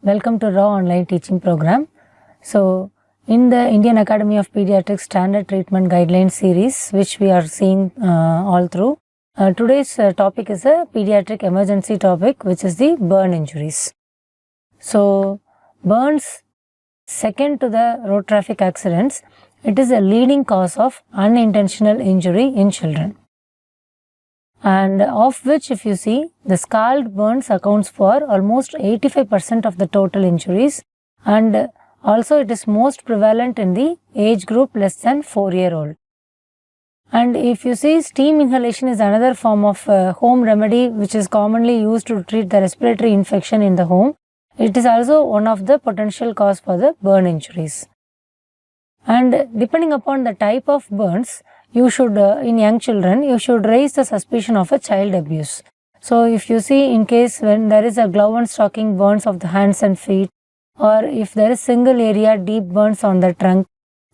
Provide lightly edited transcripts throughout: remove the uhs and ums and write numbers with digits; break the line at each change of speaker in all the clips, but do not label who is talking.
Welcome to Raw Online Teaching Program. So, in the Indian Academy of Pediatrics Standard Treatment Guidelines series, which we are seeing all through, today's topic is a pediatric emergency topic, which is the burn injuries. So, burns, second to the road traffic accidents, it is a leading cause of unintentional injury in children. And of which, if you see, the scald burns accounts for almost 85% of the total injuries, and also it is most prevalent in the age group less than 4-year-old. And if you see, steam inhalation is another form of home remedy which is commonly used to treat the respiratory infection in the home. It is also one of the potential cause for the burn injuries. And depending upon the type of burns, you should, in young children, you should raise the suspicion of a child abuse. So, if you see in case when there is a glove and stocking burns of the hands and feet, or if there is single area deep burns on the trunk,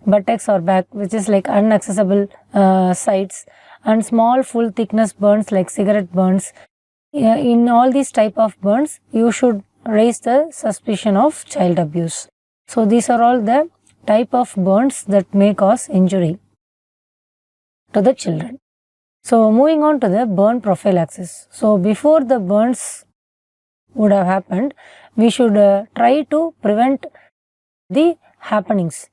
buttocks or back, which is like inaccessible sites, and small full thickness burns like cigarette burns, in all these type of burns, you should raise the suspicion of child abuse. So, these are all the type of burns that may cause injury to the children. So, moving on to the burn prophylaxis. So, before the burns would have happened, we should try to prevent the happenings,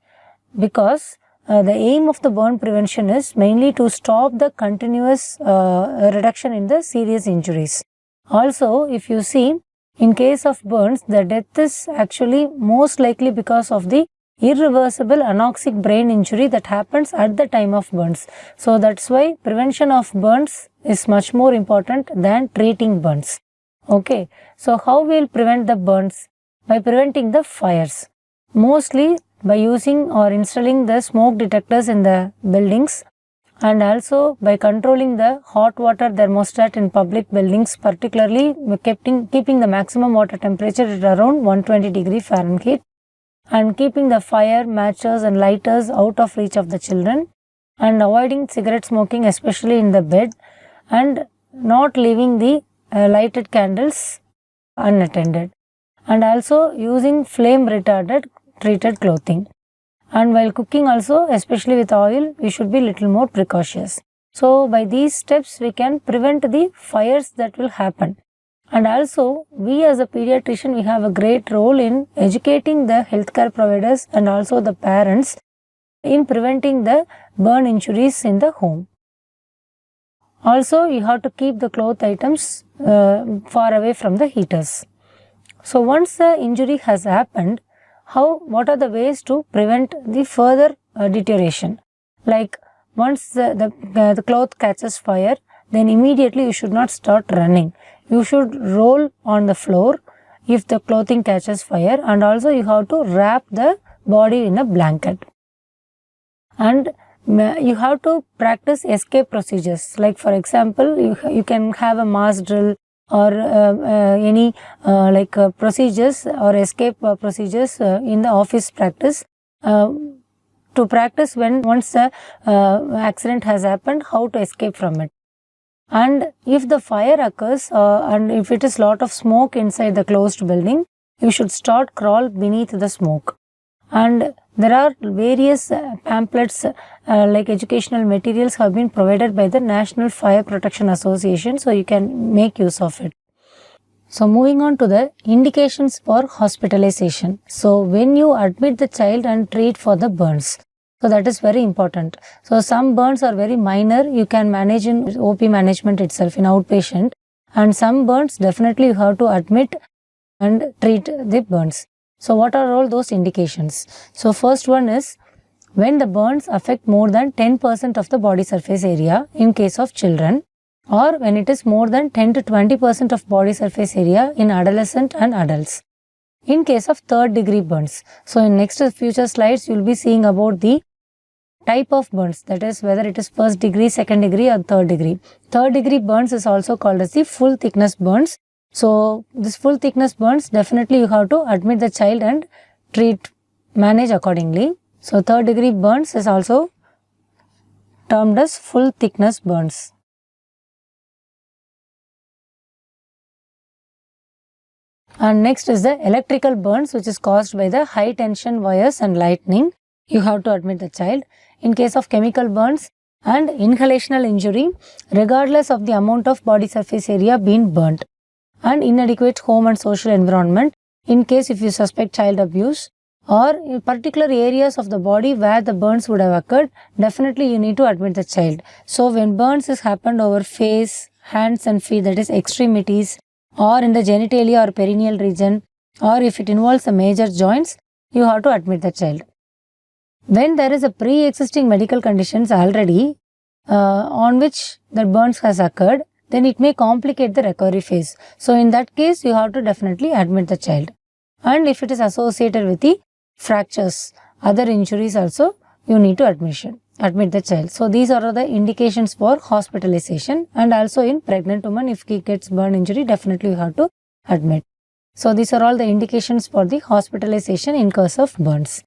because the aim of the burn prevention is mainly to stop the continuous reduction in the serious injuries. Also, if you see, in case of burns, the death is actually most likely because of the irreversible anoxic brain injury that happens at the time of burns. So, that's why prevention of burns is much more important than treating burns. Okay. So, how we will prevent the burns? By preventing the fires. Mostly by using or installing the smoke detectors in the buildings, and also by controlling the hot water thermostat in public buildings, particularly keeping the maximum water temperature at around 120 degree Fahrenheit, and keeping the fire, matches and lighters out of reach of the children, and avoiding cigarette smoking, especially in the bed, and not leaving the lighted candles unattended, and also using flame retarded treated clothing. And while cooking also, especially with oil, we should be little more precautious. So, by these steps we can prevent the fires that will happen. And also, we as a pediatrician, we have a great role in educating the healthcare providers and also the parents in preventing the burn injuries in the home. Also, you have to keep the cloth items far away from the heaters. So, once the injury has happened, what are the ways to prevent the further deterioration? Like, once the cloth catches fire, then immediately you should not start running. You should roll on the floor if the clothing catches fire, and also you have to wrap the body in a blanket. And you have to practice escape procedures. Like, for example, you can have a mass drill or any procedures or escape procedures in the office practice to practice once the accident has happened, how to escape from it. And if the fire occurs and if it is lot of smoke inside the closed building, you should start crawl beneath the smoke. And there are various pamphlets like educational materials have been provided by the National Fire Protection Association, so you can make use of it. So, moving on to the indications for hospitalization. So, when you admit the child and treat for the burns, so that is very important. So, some burns are very minor, you can manage in OP management itself in outpatient, and some burns definitely you have to admit and treat the burns. So, what are all those indications? So, first one is when the burns affect more than 10% of the body surface area in case of children, or when it is more than 10 to 20% of body surface area in adolescent and adults. In case of third degree burns. So, in next future slides, you will be seeing about the type of burns, that is whether it is first degree, second degree or third degree. Third degree burns is also called as the full thickness burns. So, this full thickness burns, definitely you have to admit the child and manage accordingly. So, third degree burns is also termed as full thickness burns. And next is the electrical burns, which is caused by the high tension wires and lightning. You have to admit the child. In case of chemical burns and inhalational injury, regardless of the amount of body surface area being burnt. And inadequate home and social environment, in case if you suspect child abuse, or in particular areas of the body where the burns would have occurred, definitely you need to admit the child. So when burns has happened over face, hands and feet, that is extremities, or in the genitalia or perineal region, or if it involves the major joints, you have to admit the child. When there is a pre-existing medical conditions already on which the burns has occurred, then it may complicate the recovery phase. So in that case, you have to definitely admit the child. And if it is associated with the fractures, other injuries also, you need to admit the child. So these are the indications for hospitalization, and also in pregnant woman, if he gets burn injury, definitely you have to admit. So these are all the indications for the hospitalization in case of burns.